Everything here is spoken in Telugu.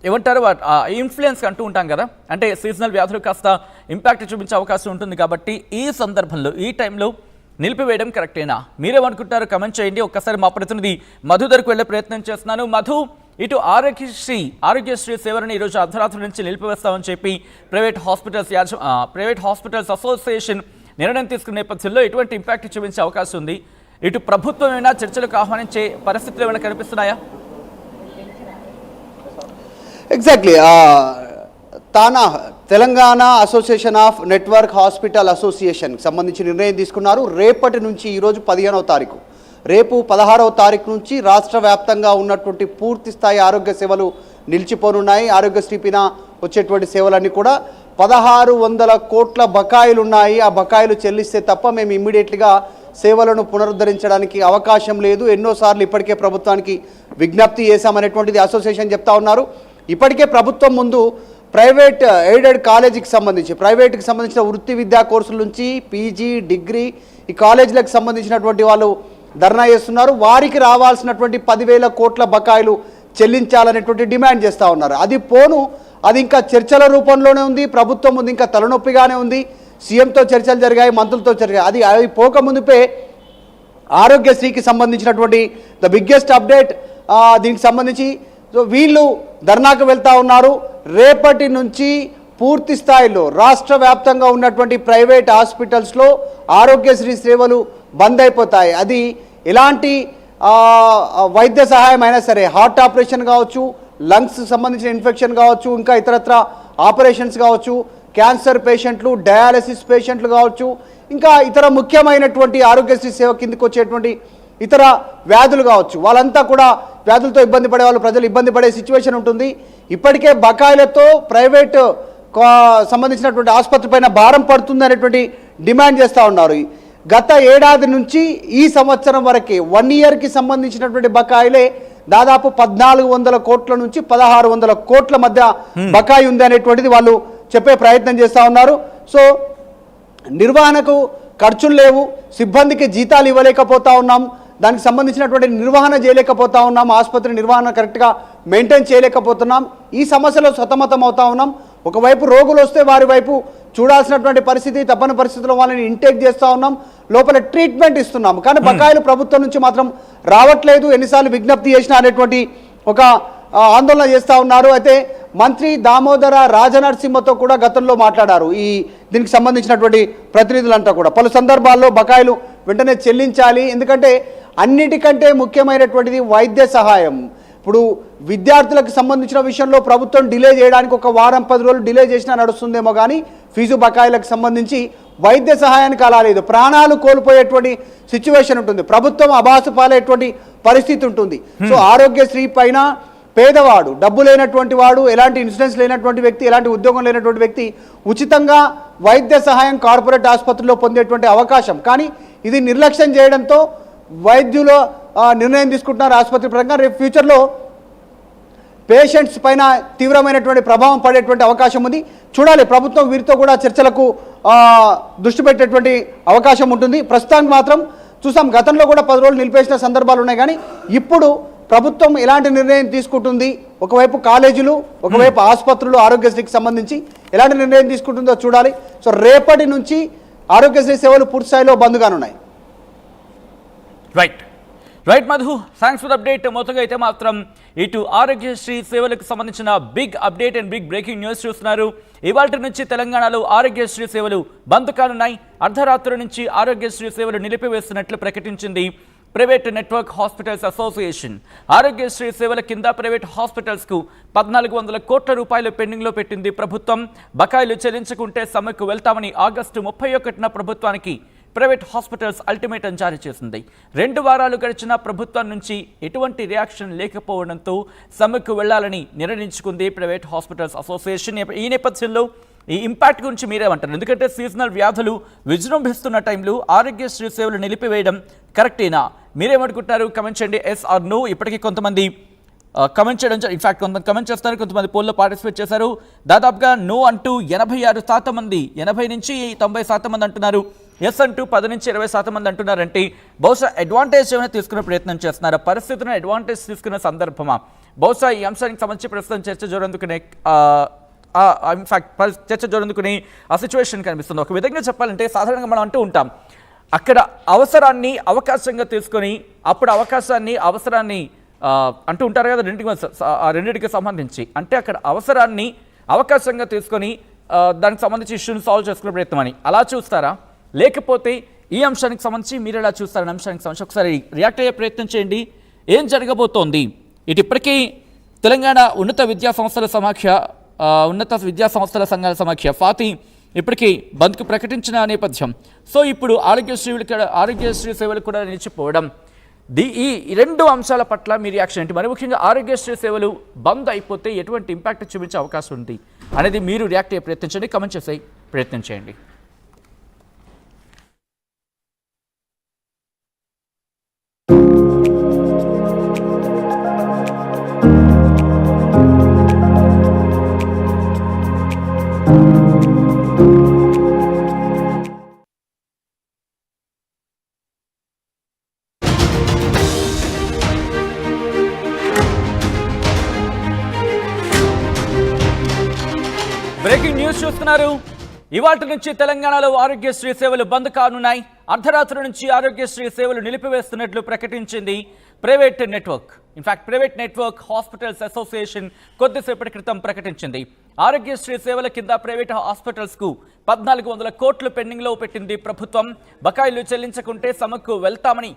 ఏమంటారు ఇన్ఫ్లుయెన్స్ అంటూ ఉంటాం కదా, అంటే సీజనల్ వ్యాధులు కాస్త ఇంపాక్ట్ చూపించే అవకాశం ఉంటుంది. కాబట్టి ఈ సందర్భంలో ఈ టైంలో నిలిపివేయడం కరెక్టేనా? మీరేమనుకుంటారు? కమెంట్ చేయండి. ఒక్కసారి మా ప్రతినిధి మధు దగ్గరకు వెళ్ళే ప్రయత్నం చేస్తున్నాను. మధు, ఇటు ఆరోగ్యశ్రీ సేవలను ఈరోజు అర్ధరాత్రి నుంచి నిలిపివేస్తామని చెప్పి ప్రైవేట్ హాస్పిటల్స్ అసోసియేషన్ నిర్ణయం తీసుకున్న నేపథ్యంలో ఎటువంటి ఇంపాక్ట్ చూపించే అవకాశం ఉంది? ఇటు ప్రభుత్వం ఏమైనా చర్చలకు ఆహ్వానించే పరిస్థితులు ఏమైనా కనిపిస్తున్నాయా? Exactly. TANA Telangana association of network hospital అసోసియేషన్కి సంబంధించి నిర్ణయం తీసుకున్నారు. రేపటి నుంచి ఈరోజు 15వ తారీఖు, రేపు 16వ తారీఖు నుంచి రాష్ట్ర వ్యాప్తంగా ఉన్నటువంటి పూర్తి స్థాయి ఆరోగ్య సేవలు నిలిచిపోనున్నాయి. ఆరోగ్యశ్రీ పైన వచ్చేటువంటి సేవలన్నీ కూడా 1600 కోట్ల బకాయిలు ఉన్నాయి. ఆ బకాయిలు చెల్లిస్తే తప్ప మేము ఇమ్మీడియట్గా సేవలను పునరుద్ధరించడానికి అవకాశం లేదు. ఎన్నోసార్లు ఇప్పటికే ప్రభుత్వానికి విజ్ఞప్తి చేశామనేటువంటిది అసోసియేషన్ చెప్తా ఉన్నారు. ఇప్పటికే ప్రభుత్వం ముందు ప్రైవేట్ ఎయిడెడ్ కాలేజీకి సంబంధించి ప్రైవేట్కి సంబంధించిన వృత్తి విద్యా కోర్సుల నుంచి పీజీ, డిగ్రీ ఈ కాలేజీలకు సంబంధించినటువంటి వాళ్ళు ధర్నా చేస్తున్నారు. వారికి రావాల్సినటువంటి 10,000 కోట్ల బకాయిలు చెల్లించాలనేటువంటి డిమాండ్ చేస్తూ ఉన్నారు. అది ఇంకా చర్చల రూపంలోనే ఉంది. ప్రభుత్వం ముందు ఇంకా తలనొప్పిగానే ఉంది. సీఎంతో చర్చలు జరిగాయి, మంత్రులతో జరిగాయి. అది పోక ముందుపే ఆరోగ్యశ్రీకి సంబంధించినటువంటి ద బిగ్గెస్ట్ అప్డేట్ దీనికి సంబంధించి వీళ్ళు ధర్నాకు వెళ్తూ ఉన్నారు. రేపటి నుంచి పూర్తి స్థాయిలో రాష్ట్ర వ్యాప్తంగా ఉన్నటువంటి ప్రైవేట్ హాస్పిటల్స్లో ఆరోగ్యశ్రీ సేవలు బంద్ అయిపోతాయి. అది ఎలాంటి వైద్య సహాయం అయినా సరే, హార్ట్ ఆపరేషన్ కావచ్చు, లంగ్స్ సంబంధించిన ఇన్ఫెక్షన్ కావచ్చు, ఇంకా ఇతరత్ర ఆపరేషన్స్ కావచ్చు, క్యాన్సర్ పేషెంట్లు, డయాలసిస్ పేషెంట్లు కావచ్చు, ఇంకా ఇతర ముఖ్యమైనటువంటి ఆరోగ్యశ్రీ సేవ కిందకి వచ్చేటువంటి ఇతర వ్యాధులు కావచ్చు, వాళ్ళంతా కూడా వ్యాధులతో ఇబ్బంది పడే వాళ్ళు, ప్రజలు ఇబ్బంది పడే సిచ్యువేషన్ ఉంటుంది. ఇప్పటికే బకాయిలతో ప్రైవేట్ సంబంధించినటువంటి ఆసుపత్రి పైన భారం పడుతుంది అనేటువంటి డిమాండ్ చేస్తూ ఉన్నారు. గత ఏడాది నుంచి ఈ సంవత్సరం వరకే 1 ఇయర్కి సంబంధించినటువంటి బకాయిలే దాదాపు 1400 కోట్ల నుంచి 1600 కోట్ల మధ్య బకాయి ఉంది అనేటువంటిది వాళ్ళు చెప్పే ప్రయత్నం చేస్తూ ఉన్నారు. సో నిర్వహణకు ఖర్చులు లేవు, సిబ్బందికి జీతాలు ఇవ్వలేకపోతా ఉన్నాం, దానికి సంబంధించినటువంటి నిర్వహణ చేయలేకపోతా ఉన్నాం, ఆసుపత్రి నిర్వహణ కరెక్ట్గా మెయింటైన్ చేయలేకపోతున్నాం. ఈ సమస్యలో సతమతం అవుతా ఉన్నాం. ఒకవైపు రోగులు వస్తే వారి వైపు చూడాల్సినటువంటి పరిస్థితి, తప్పని పరిస్థితుల్లో వాళ్ళని ఇంటేక్ చేస్తూ ఉన్నాం, లోపల ట్రీట్మెంట్ ఇస్తున్నాం. కానీ బకాయిలు ప్రభుత్వం నుంచి మాత్రం రావట్లేదు. ఎన్నిసార్లు విజ్ఞప్తి చేసినా అనేటువంటి ఒక ఆందోళన చేస్తూ ఉన్నారు. అయితే మంత్రి దామోదర రాజనరసింహతో కూడా గతంలో మాట్లాడారు దీనికి సంబంధించినటువంటి ప్రతినిధులంతా కూడా. పలు సందర్భాల్లో బకాయిలు వెంటనే చెల్లించాలి, ఎందుకంటే అన్నిటికంటే ముఖ్యమైనటువంటిది వైద్య సహాయం. ఇప్పుడు విద్యార్థులకు సంబంధించిన విషయంలో ప్రభుత్వం డిలే చేయడానికి 1 వారం 10 రోజులు డిలే చేసినా నడుస్తుందేమో, కానీ ఫీజు బకాయిలకు సంబంధించి వైద్య సహాయానికి అలా లేదు. ప్రాణాలు కోల్పోయేటువంటి సిచ్యువేషన్ ఉంటుంది, ప్రభుత్వం అబాసు పాలయ్యేటువంటి పరిస్థితి ఉంటుంది. సో ఆరోగ్యశ్రీ పైన పేదవాడు, డబ్బు లేనటువంటి వాడు, ఎలాంటి ఇన్సూరెన్స్ లేనటువంటి వ్యక్తి, ఎలాంటి ఉద్యోగం లేనటువంటి వ్యక్తి ఉచితంగా వైద్య సహాయం కార్పొరేట్ ఆసుపత్రిలో పొందేటువంటి అవకాశం. కానీ ఇది నిర్లక్ష్యం చేయడంతో వైద్యులు నిర్ణయం తీసుకుంటున్నారు ఆసుపత్రి పరంగా. రేపు ఫ్యూచర్లో పేషెంట్స్ పైన తీవ్రమైనటువంటి ప్రభావం పడేటువంటి అవకాశం ఉంది. చూడాలి, ప్రభుత్వం వీరితో కూడా చర్చలకు దృష్టి పెట్టేటువంటి అవకాశం ఉంటుంది. ప్రస్తుతానికి మాత్రం చూసాం, గతంలో కూడా 10 రోజులు నిలిపేసిన సందర్భాలు ఉన్నాయి. కానీ ఇప్పుడు ప్రభుత్వం ఎలాంటి నిర్ణయం తీసుకుంటుంది, ఒకవైపు కాలేజీలు, ఒకవైపు ఆసుపత్రులు, ఆరోగ్యశ్రీకి సంబంధించి ఎలాంటి నిర్ణయం తీసుకుంటుందో చూడాలి. సో రేపటి నుంచి ఆరోగ్యశ్రీ సేవలు పూర్తి స్థాయిలో బంద్ కానున్నాయి. Right Madhu, thanks for update. మొత్తంగా అయితే మాత్రం ఇటు ఆరోగ్యశ్రీ సేవలకు సంబంధించిన big update and big breaking news చూస్తున్నారు. ఇవాళ నుంచి తెలంగాణలో ఆరోగ్యశ్రీ సేవలు బంద్ కానున్నాయి. అర్ధరాత్రి నుంచి ఆరోగ్యశ్రీ సేవలు నిలిపివేస్తున్నట్లు ప్రకటించింది private network hospitals association. Aarogyasri సేవల కింద ప్రైవేట్ హాస్పిటల్స్కు 1400 కోట్ల రూపాయలు పెండింగ్లో పెట్టింది ప్రభుత్వం. బకాయిలు చెల్లించుకుంటే సమ్మెకు వెళ్తామని ఆగస్టు 31న ప్రభుత్వానికి ప్రైవేట్ హాస్పిటల్స్ అల్టిమేటం జారీ చేసింది. 2 వారాలు గడిచిన ప్రభుత్వం నుంచి ఎటువంటి రియాక్షన్ లేకపోవడంతో సమ్మెకు వెళ్లాలని నిర్ణయించుకుంది ప్రైవేట్ హాస్పిటల్స్ అసోసియేషన్. ఈ నేపథ్యంలో ఈ ఇంపాక్ట్ గురించి మీరేమంటారు? ఎందుకంటే సీజనల్ వ్యాధులు విజృంభిస్తున్న టైంలో ఆరోగ్యశ్రీ సేవలు నిలిపివేయడం కరెక్టేనా? మీరేమనుకుంటున్నారు? కమెంట్ చేయండి, ఎస్ ఆర్ నో. ఇప్పటికీ కొంతమంది కమెంట్ చేయడం, ఇన్ఫాక్ట్ కొంతమంది కమెంట్ చేస్తారు, కొంతమంది పోల్లో పార్టిసిపేట్ చేశారు. దాదాపుగా నో అంటూ 86% మంది, 80 నుంచి 90% మంది అంటున్నారు. ఎస్ అంటూ 10 నుంచి 20% మంది అంటున్నారంటే బహుశా అడ్వాంటేజ్ ఏమైనా తీసుకునే ప్రయత్నం చేస్తున్నారు. పరిస్థితిని అడ్వాంటేజ్ తీసుకునే సందర్భమా? బహుశా ఈ అంశానికి సంబంధించి ప్రస్తుతం చర్చ జోరందుకునే ఇన్ఫాక్ట్ చర్చ జోరందుకునే ఆ సిచ్యువేషన్ కనిపిస్తుంది. ఒక విధంగా చెప్పాలంటే సాధారణంగా మనం అంటూ ఉంటాం, అక్కడ అవసరాన్ని అవకాశంగా తీసుకొని అప్పుడు అవసరాన్ని అంటూ ఉంటారు కదా, రెండింటికి సంబంధించి. అంటే అక్కడ అవసరాన్ని అవకాశంగా తీసుకొని దానికి సంబంధించి ఇష్యూని సాల్వ్ చేసుకునే ప్రయత్నం అని అలా చూస్తారా, లేకపోతే ఈ అంశానికి సంబంధించి మీరు ఎలా చూస్తారని అంశానికి సంబంధించి ఒకసారి రియాక్ట్ అయ్యే ప్రయత్నం చేయండి. ఏం జరగబోతోంది? ఇప్పటికీ తెలంగాణ ఉన్నత విద్యా సంస్థల సంఘాల సమాఖ్య ఫాతి ఇప్పటికీ బంద్కు ప్రకటించిన నేపథ్యం. సో ఇప్పుడు ఆరోగ్యశ్రీ సేవలు కూడా నిలిచిపోవడం, ఈ రెండు అంశాల పట్ల మీ రియాక్షన్ ఏంటి? మరి ముఖ్యంగా ఆరోగ్యశ్రీ సేవలు బంద్ అయిపోతే ఎటువంటి ఇంపాక్ట్ చూపించే అవకాశం ఉంది అనేది మీరు రియాక్ట్ అయ్యే ప్రయత్నించండి, కమెంట్ చేసే ప్రయత్నం చేయండి. బ్రేకింగ్ న్యూస్ చూస్తున్నారు. ఇవాల్టి నుంచి తెలంగాణలో ఆరోగ్యశ్రీ సేవలు బంద్ కానున్నాయి. అర్ధరాత్రి నుంచి ఆరోగ్యశ్రీ సేవలు నిలిపివేస్తున్నట్లు ప్రకటించింది private network. In fact private network hospitals association కొద్దిసేపటి క్రితం ప్రకటించింది. ఆరోగ్యశ్రీ సేవల కింద ప్రైవేట్ హాస్పిటల్స్ కు 1400 కోట్లు పెండింగ్ లో పెట్టింది ప్రభుత్వం. బకాయిలు చెల్లించకుంటే సమ్మెకు వెళ్తామని